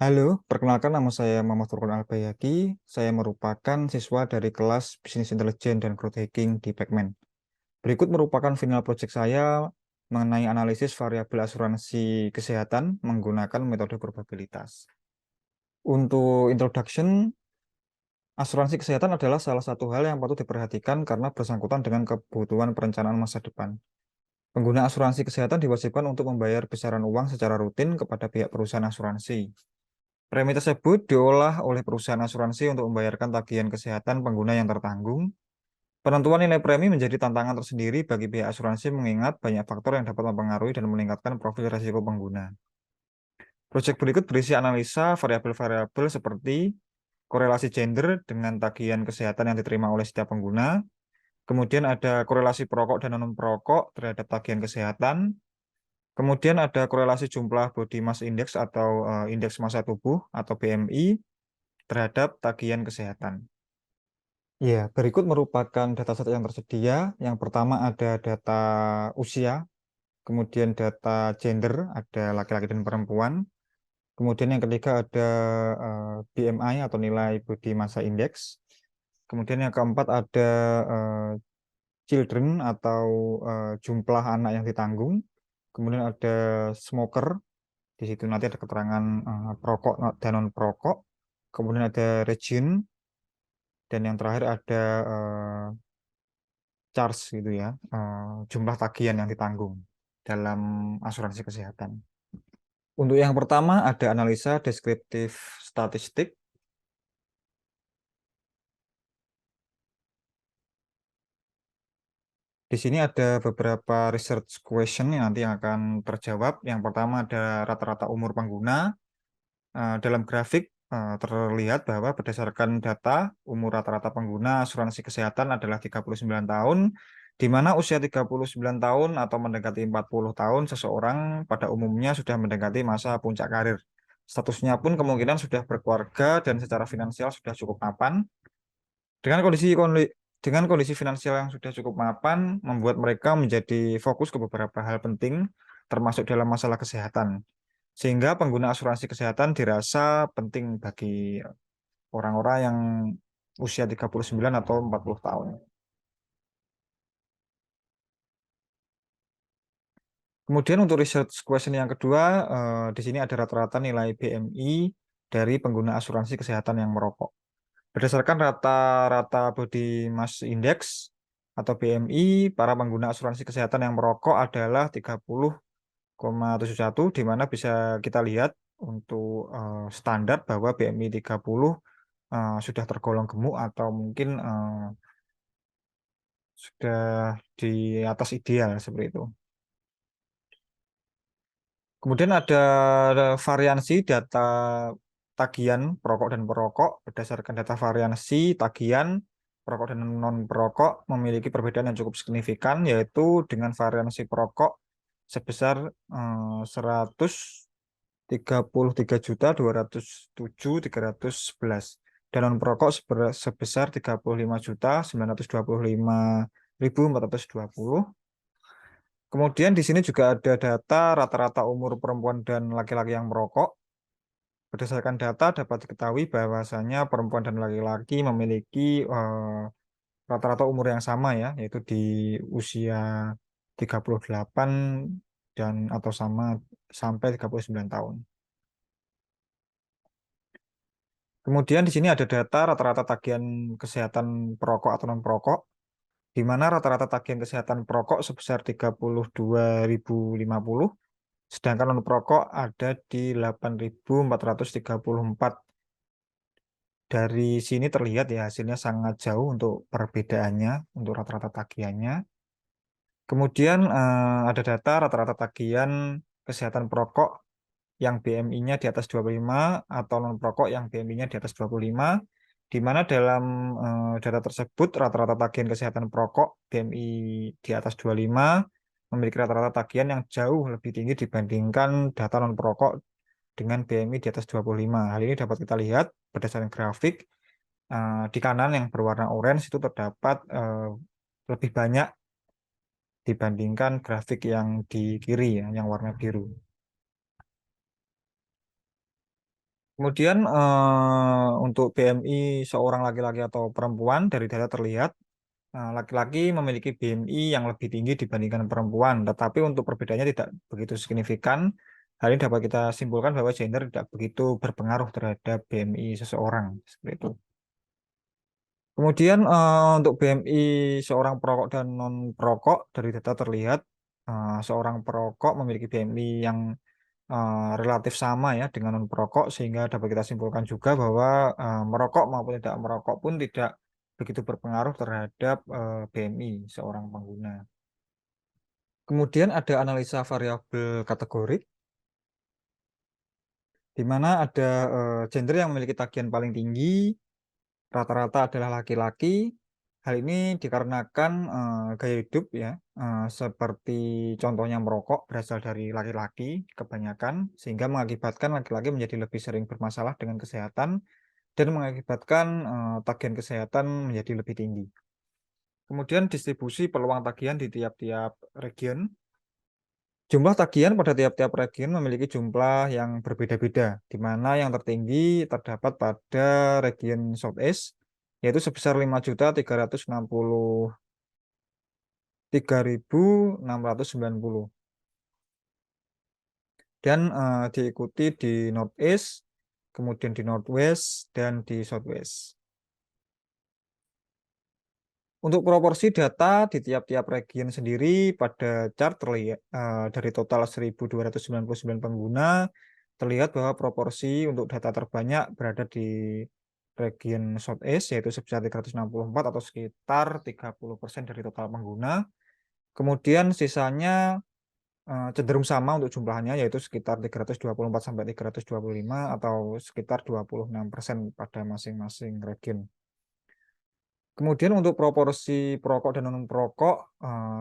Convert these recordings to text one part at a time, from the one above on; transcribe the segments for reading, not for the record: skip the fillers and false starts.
Halo, perkenalkan nama saya Muhammad Furqan Albayaki. Saya merupakan siswa dari kelas Business Intelligence dan Growth Hacking di Pekmen. Berikut merupakan final project saya mengenai analisis variabel asuransi kesehatan menggunakan metode probabilitas. Untuk introduction, asuransi kesehatan adalah salah satu hal yang patut diperhatikan karena bersangkutan dengan kebutuhan perencanaan masa depan. Pengguna asuransi kesehatan diwajibkan untuk membayar besaran uang secara rutin kepada pihak perusahaan asuransi. Premi tersebut diolah oleh perusahaan asuransi untuk membayarkan tagihan kesehatan pengguna yang tertanggung. Penentuan nilai premi menjadi tantangan tersendiri bagi pihak asuransi mengingat banyak faktor yang dapat mempengaruhi dan meningkatkan profil risiko pengguna. Proyek berikut berisi analisa variabel-variabel seperti korelasi gender dengan tagihan kesehatan yang diterima oleh setiap pengguna. Kemudian ada korelasi perokok dan non-perokok terhadap tagihan kesehatan. Kemudian ada korelasi jumlah body mass index atau indeks massa tubuh atau BMI terhadap tagihan kesehatan. Ya, berikut merupakan dataset yang tersedia. Yang pertama ada data usia, kemudian data gender, ada laki-laki dan perempuan. Kemudian yang ketiga ada BMI atau nilai body massa index. Kemudian yang keempat ada eh, children atau jumlah anak yang ditanggung. Kemudian ada smoker, di situ nanti ada keterangan perokok dan non perokok. Kemudian ada region, dan yang terakhir ada charge gitu ya, jumlah tagihan yang ditanggung dalam asuransi kesehatan. Untuk yang pertama ada analisa deskriptif statistik. Di sini ada beberapa research question yang nanti akan terjawab. Yang pertama ada rata-rata umur pengguna. Dalam grafik terlihat bahwa berdasarkan data umur rata-rata pengguna asuransi kesehatan adalah 39 tahun, di mana usia 39 tahun atau mendekati 40 tahun seseorang pada umumnya sudah mendekati masa puncak karir. Statusnya pun kemungkinan sudah berkeluarga dan secara finansial sudah cukup mapan. Dengan dengan kondisi finansial yang sudah cukup mapan, membuat mereka menjadi fokus ke beberapa hal penting, termasuk dalam masalah kesehatan. Sehingga pengguna asuransi kesehatan dirasa penting bagi orang-orang yang usia 39 atau 40 tahun. Kemudian untuk research question yang kedua, di sini ada rata-rata nilai BMI dari pengguna asuransi kesehatan yang merokok. Berdasarkan rata-rata body mass index atau BMI, para pengguna asuransi kesehatan yang merokok adalah 30,71, di mana bisa kita lihat untuk standar bahwa BMI 30 sudah tergolong gemuk atau mungkin sudah di atas ideal seperti itu. Kemudian ada variansi data tagihan perokok dan perokok. Berdasarkan data variansi tagihan perokok dan non perokok memiliki perbedaan yang cukup signifikan, yaitu dengan variansi perokok sebesar 133.207.311 dan non perokok sebesar 35.925.420. Kemudian di sini juga ada data rata-rata umur perempuan dan laki-laki yang merokok. Berdasarkan data dapat diketahui bahwasanya perempuan dan laki-laki memiliki rata-rata umur yang sama ya, yaitu di usia 38 dan atau sama sampai 39 tahun. Kemudian di sini ada data rata-rata tagihan kesehatan perokok atau non perokok, di mana rata-rata tagihan kesehatan perokok sebesar 32.050, sedangkan non perokok ada di 8.434. Dari sini terlihat ya hasilnya sangat jauh untuk perbedaannya untuk rata-rata tagihannya. Kemudian ada data rata-rata tagihan kesehatan perokok yang BMI-nya di atas 25 atau non perokok yang BMI-nya di atas 25, di mana dalam data tersebut rata-rata tagihan kesehatan perokok BMI di atas 25 memiliki rata-rata tagihan yang jauh lebih tinggi dibandingkan data non perokok dengan BMI di atas 25. Hal ini dapat kita lihat berdasarkan grafik. Di kanan yang berwarna orange itu terdapat lebih banyak dibandingkan grafik yang di kiri ya, yang warna biru. Kemudian untuk BMI seorang laki-laki atau perempuan dari data terlihat laki-laki memiliki BMI yang lebih tinggi dibandingkan perempuan, tetapi untuk perbedaannya tidak begitu signifikan. Hal ini dapat kita simpulkan bahwa gender tidak begitu berpengaruh terhadap BMI seseorang, seperti itu. Kemudian untuk BMI seorang perokok dan non perokok dari data terlihat seorang perokok memiliki BMI yang relatif sama ya dengan non perokok, sehingga dapat kita simpulkan juga bahwa merokok maupun tidak merokok pun tidak begitu berpengaruh terhadap BMI seorang pengguna. Kemudian ada analisa variabel kategorik, di mana ada gender yang memiliki tagihan paling tinggi, rata-rata adalah laki-laki. Hal ini dikarenakan gaya hidup ya, seperti contohnya merokok berasal dari laki-laki kebanyakan, sehingga mengakibatkan laki-laki menjadi lebih sering bermasalah dengan kesehatan dan mengakibatkan tagihan kesehatan menjadi lebih tinggi. Kemudian distribusi peluang tagihan di tiap-tiap region. Jumlah tagihan pada tiap-tiap region memiliki jumlah yang berbeda-beda, di mana yang tertinggi terdapat pada region Southeast, yaitu sebesar 5.363.690, dan diikuti di Northeast, kemudian di Northwest, dan di Southwest. Untuk proporsi data di tiap-tiap region sendiri pada chart terlihat dari total 1.299 pengguna, terlihat bahwa proporsi untuk data terbanyak berada di region Southeast, yaitu sebesar 364 atau sekitar 30% dari total pengguna. Kemudian sisanya cenderung sama untuk jumlahnya, yaitu sekitar 324 sampai 325 atau sekitar 26% pada masing-masing region. Kemudian untuk proporsi perokok dan non-perokok,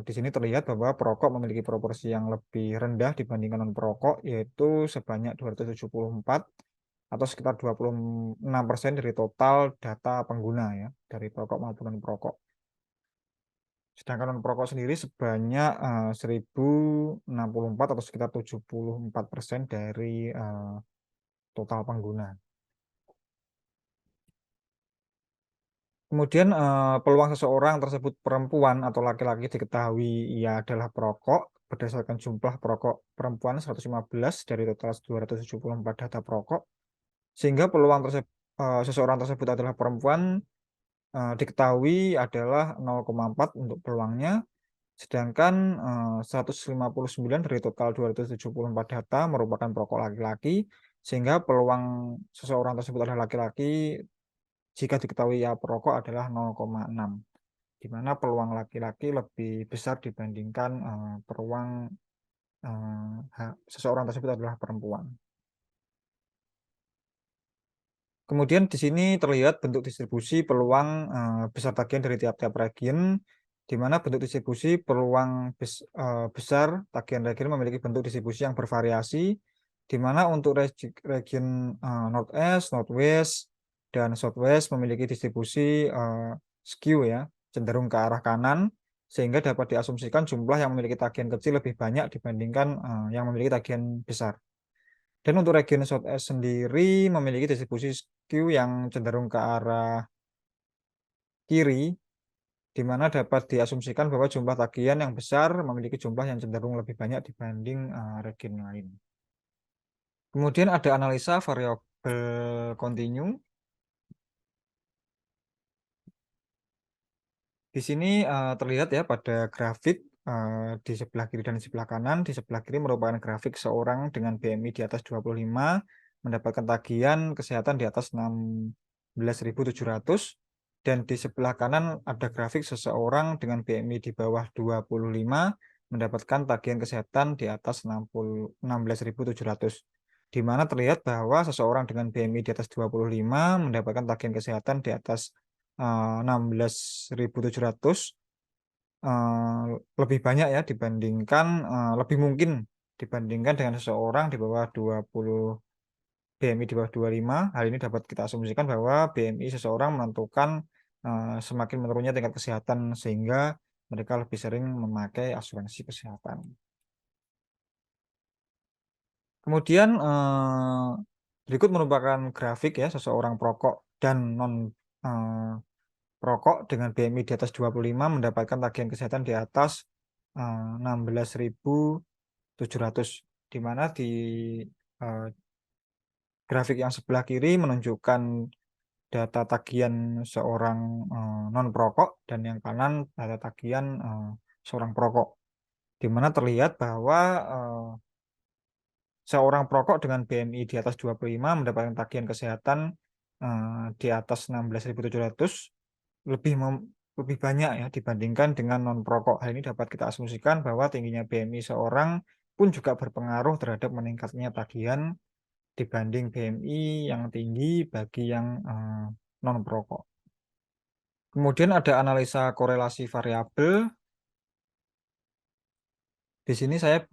di sini terlihat bahwa perokok memiliki proporsi yang lebih rendah dibandingkan non-perokok, yaitu sebanyak 274 atau sekitar 26% dari total data pengguna ya, dari perokok maupun non-perokok. Sedangkan non-perokok sendiri sebanyak 1.064 atau sekitar 74% dari total pengguna. Kemudian peluang seseorang tersebut perempuan atau laki-laki diketahui ia adalah perokok berdasarkan jumlah perokok perempuan 115 dari total 274 data perokok, sehingga peluang seseorang tersebut adalah perempuan diketahui adalah 0,4 untuk peluangnya, sedangkan 159 dari total 274 data merupakan perokok laki-laki, sehingga peluang seseorang tersebut adalah laki-laki jika diketahui ia perokok adalah 0,6, di mana peluang laki-laki lebih besar dibandingkan peluang seseorang tersebut adalah perempuan. Kemudian di sini terlihat bentuk distribusi peluang besar tagihan dari tiap-tiap region, di mana bentuk distribusi peluang besar tagihan region memiliki bentuk distribusi yang bervariasi, di mana untuk region Northeast, Northwest, dan Southwest memiliki distribusi skew ya, cenderung ke arah kanan, sehingga dapat diasumsikan jumlah yang memiliki tagihan kecil lebih banyak dibandingkan yang memiliki tagihan besar. Dan untuk region Southeast sendiri memiliki distribusi skew yang cenderung ke arah kiri, di mana dapat diasumsikan bahwa jumlah tagihan yang besar memiliki jumlah yang cenderung lebih banyak dibanding region lain. Kemudian ada analisa variabel kontinu. Di sini terlihat ya pada grafik di sebelah kiri dan di sebelah kanan. Di sebelah kiri merupakan grafik seorang dengan BMI di atas 25 mendapatkan tagihan kesehatan di atas 16.700, dan di sebelah kanan ada grafik seseorang dengan BMI di bawah 25 mendapatkan tagihan kesehatan di atas 16.700, di mana terlihat bahwa seseorang dengan BMI di atas 25 mendapatkan tagihan kesehatan di atas 16.700 lebih banyak ya dibandingkan lebih mungkin dibandingkan dengan seseorang di bawah 20 BMI di bawah 25. Hal ini dapat kita asumsikan bahwa BMI seseorang menentukan semakin menurunnya tingkat kesehatan, sehingga mereka lebih sering memakai asuransi kesehatan. Kemudian Berikut merupakan grafik ya seseorang perokok dan non eh, perokok dengan BMI di atas 25 mendapatkan tagihan kesehatan di atas 16.700, di mana di eh, grafik yang sebelah kiri menunjukkan data tagihan seorang non perokok dan yang kanan data tagihan seorang perokok, di mana terlihat bahwa seorang perokok dengan BMI di atas 25 mendapatkan tagihan kesehatan di atas 16.700 lebih lebih banyak ya dibandingkan dengan non perokok. Hal ini dapat kita asumsikan bahwa tingginya BMI seorang pun juga berpengaruh terhadap meningkatnya tagihan dibanding BMI yang tinggi bagi yang non perokok. Kemudian ada analisa korelasi variabel. Di sini saya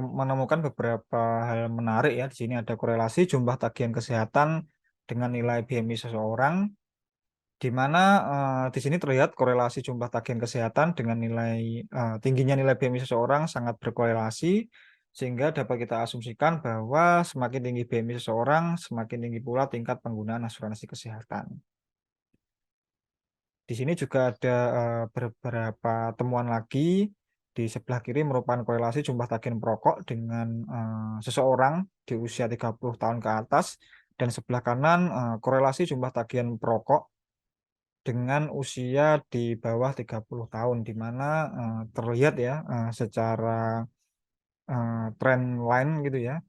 menemukan beberapa hal menarik ya. Di sini ada korelasi jumlah tagihan kesehatan dengan nilai BMI seseorang, di mana di sini terlihat korelasi jumlah tagihan kesehatan dengan nilai tingginya nilai BMI seseorang sangat berkorelasi, sehingga dapat kita asumsikan bahwa semakin tinggi BMI seseorang, semakin tinggi pula tingkat penggunaan asuransi kesehatan. Di sini juga ada beberapa temuan lagi. Di sebelah kiri merupakan korelasi jumlah tagihan perokok dengan seseorang di usia 30 tahun ke atas, dan sebelah kanan korelasi jumlah tagihan perokok dengan usia di bawah 30 tahun, di mana terlihat ya secara trend line gitu ya,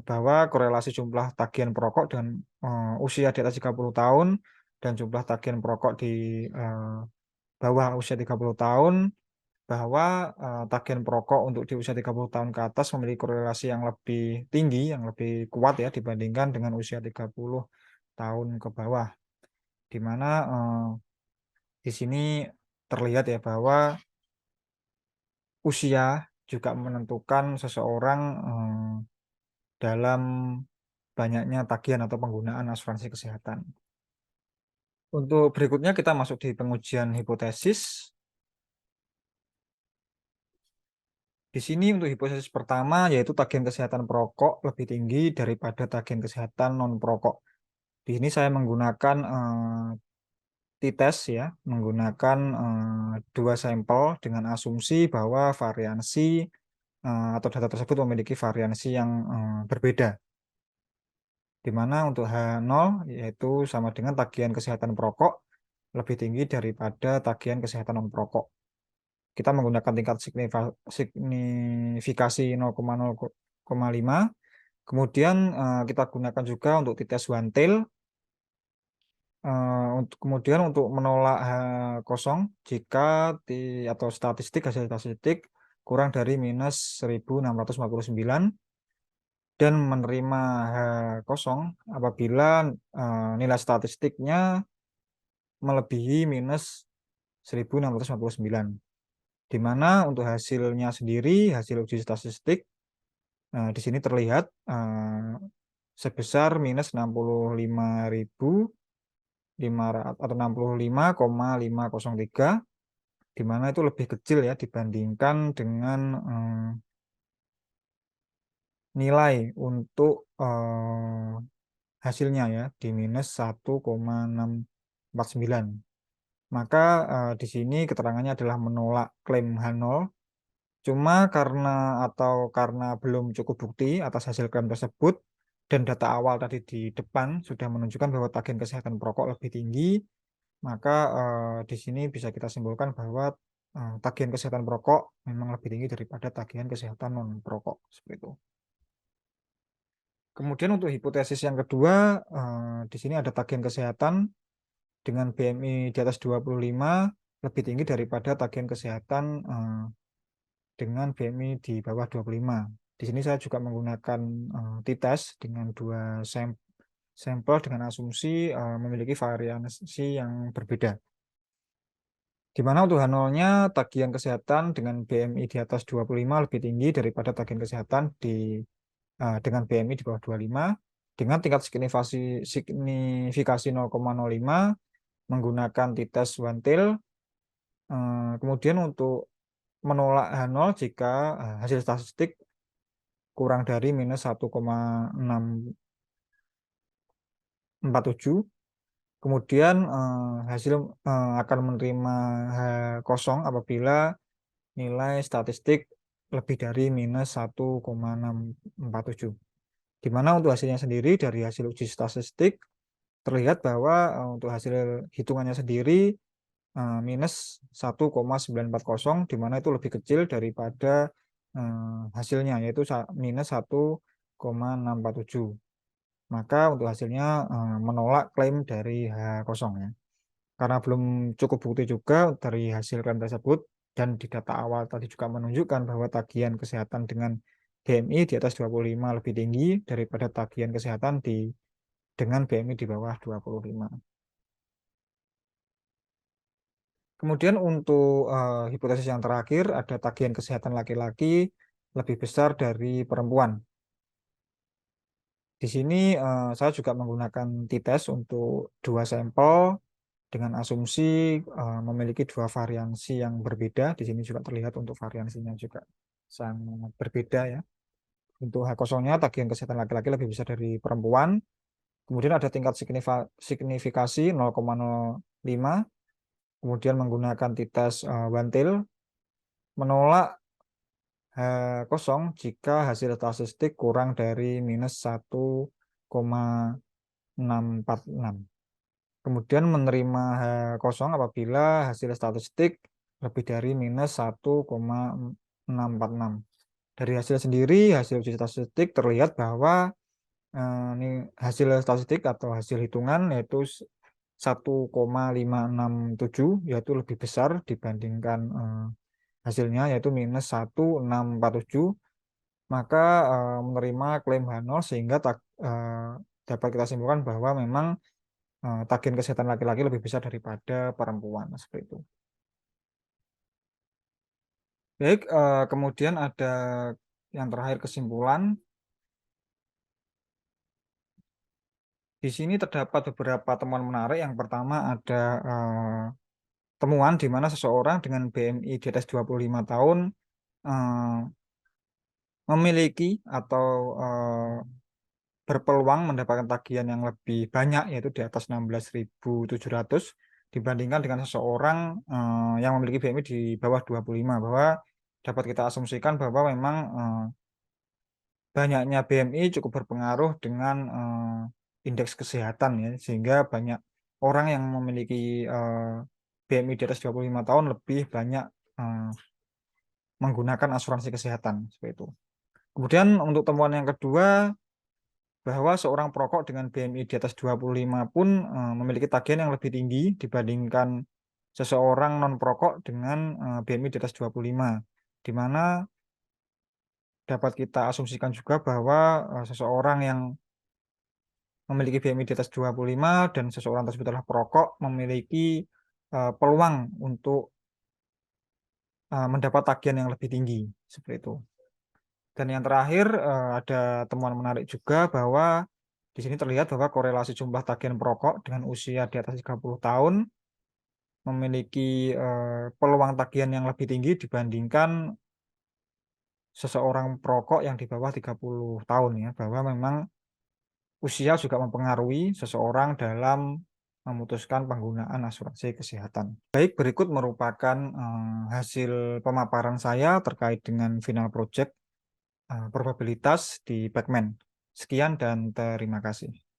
bahwa korelasi jumlah tagihan perokok dan usia di atas 30 tahun dan jumlah tagihan perokok di eh, bawah usia 30 tahun, bahwa tagihan perokok untuk di usia 30 tahun ke atas memiliki korelasi yang lebih tinggi, yang lebih kuat ya dibandingkan dengan usia 30 tahun ke bawah, di mana di sini terlihat ya bahwa usia juga menentukan seseorang dalam banyaknya tagihan atau penggunaan asuransi kesehatan. Untuk berikutnya kita masuk di pengujian hipotesis. Di sini untuk hipotesis pertama yaitu tagihan kesehatan perokok lebih tinggi daripada tagihan kesehatan non perokok. Di sini saya menggunakan t-test ya, menggunakan dua sampel dengan asumsi bahwa variansi atau data tersebut memiliki variansi yang berbeda, di mana untuk H0 yaitu sama dengan tagihan kesehatan perokok lebih tinggi daripada tagihan kesehatan non perokok. Kita menggunakan tingkat signifikasi 0,0,5. Kemudian kita gunakan juga untuk t-test one tail. Untuk kemudian untuk menolak H kosong jika atau statistik hasil statistik kurang dari minus 1649, dan menerima H kosong apabila nilai statistiknya melebihi minus 1649, di mana untuk hasilnya sendiri, hasil uji statistik di sini terlihat sebesar minus 65.500 atau 65,503, di mana itu lebih kecil ya dibandingkan dengan nilai untuk hasilnya ya di minus 1,649. Maka di sini keterangannya adalah menolak klaim H0. Cuma karena belum cukup bukti atas hasil klaim tersebut dan data awal tadi di depan sudah menunjukkan bahwa tagihan kesehatan perokok lebih tinggi, maka di sini bisa kita simpulkan bahwa tagihan kesehatan perokok memang lebih tinggi daripada tagihan kesehatan non perokok seperti itu. Kemudian untuk hipotesis yang kedua, di sini ada tagihan kesehatan dengan BMI di atas 25 lebih tinggi daripada tagihan kesehatan dengan BMI di bawah 25. Di sini saya juga menggunakan t-test dengan dua sampel dengan asumsi memiliki variansi yang berbeda. Di mana untuk H0-nya tagihan kesehatan dengan BMI di atas 25 lebih tinggi daripada tagihan kesehatan dengan BMI di bawah 25, dengan tingkat signifikasi 0,05 menggunakan t-test one tail. Kemudian untuk menolak H0 jika hasil statistik kurang dari minus 1,649, 0,47. Kemudian hasil akan menerima H kosong apabila nilai statistik lebih dari minus 1,647. Di mana untuk hasilnya sendiri dari hasil uji statistik terlihat bahwa untuk hasil hitungannya sendiri minus 1,940, di mana itu lebih kecil daripada hasilnya, yaitu minus 1,647. Maka untuk hasilnya menolak klaim dari H kosong ya. Karena belum cukup bukti juga dari hasil klaim tersebut, dan di data awal tadi juga menunjukkan bahwa tagihan kesehatan dengan BMI di atas 25 lebih tinggi daripada tagihan kesehatan dengan BMI di bawah 25. Kemudian untuk hipotesis yang terakhir, ada tagihan kesehatan laki-laki lebih besar dari perempuan. Di sini saya juga menggunakan t-test untuk dua sampel dengan asumsi memiliki dua variansi yang berbeda. Di sini juga terlihat untuk variansinya juga sangat berbeda ya. Untuk H kosongnya tagihan kesehatan laki-laki lebih besar dari perempuan. Kemudian ada tingkat signifikasi 0,05. Kemudian menggunakan t-test Wantil menolak H kosong jika hasil statistik kurang dari minus 1,646. Kemudian menerima H kosong apabila hasil statistik lebih dari minus 1,646. Dari hasil sendiri, hasil uji statistik terlihat bahwa ini hasil statistik atau hasil hitungan yaitu 1,567, yaitu lebih besar dibandingkan hasilnya yaitu minus 1,647. Maka menerima klaim H0 sehingga dapat kita simpulkan bahwa memang tagihan kesehatan laki-laki lebih besar daripada perempuan seperti itu. Baik, kemudian ada yang terakhir kesimpulan. Di sini terdapat beberapa temuan menarik. Yang pertama ada temuan di mana seseorang dengan BMI di atas 25 tahun eh, memiliki atau berpeluang mendapatkan tagihan yang lebih banyak, yaitu di atas 16.700 dibandingkan dengan seseorang yang memiliki BMI di bawah 25, bahwa dapat kita asumsikan bahwa memang banyaknya BMI cukup berpengaruh dengan indeks kesehatan ya, sehingga banyak orang yang memiliki BMI di atas 25 tahun lebih banyak eh, menggunakan asuransi kesehatan seperti itu. Kemudian untuk temuan yang kedua, bahwa seorang perokok dengan BMI di atas 25 pun memiliki tagihan yang lebih tinggi dibandingkan seseorang non-perokok dengan BMI di atas 25, di mana dapat kita asumsikan juga bahwa seseorang yang memiliki BMI di atas 25 dan seseorang tersebut adalah perokok memiliki peluang untuk mendapat tagihan yang lebih tinggi seperti itu. Dan yang terakhir ada temuan menarik juga bahwa di sini terlihat bahwa korelasi jumlah tagihan perokok dengan usia di atas 30 tahun memiliki peluang tagihan yang lebih tinggi dibandingkan seseorang perokok yang di bawah 30 tahun ya, bahwa memang usia juga mempengaruhi seseorang dalam memutuskan penggunaan asuransi kesehatan. Baik, berikut merupakan hasil pemaparan saya terkait dengan final project probabilitas di Pacman. Sekian dan terima kasih.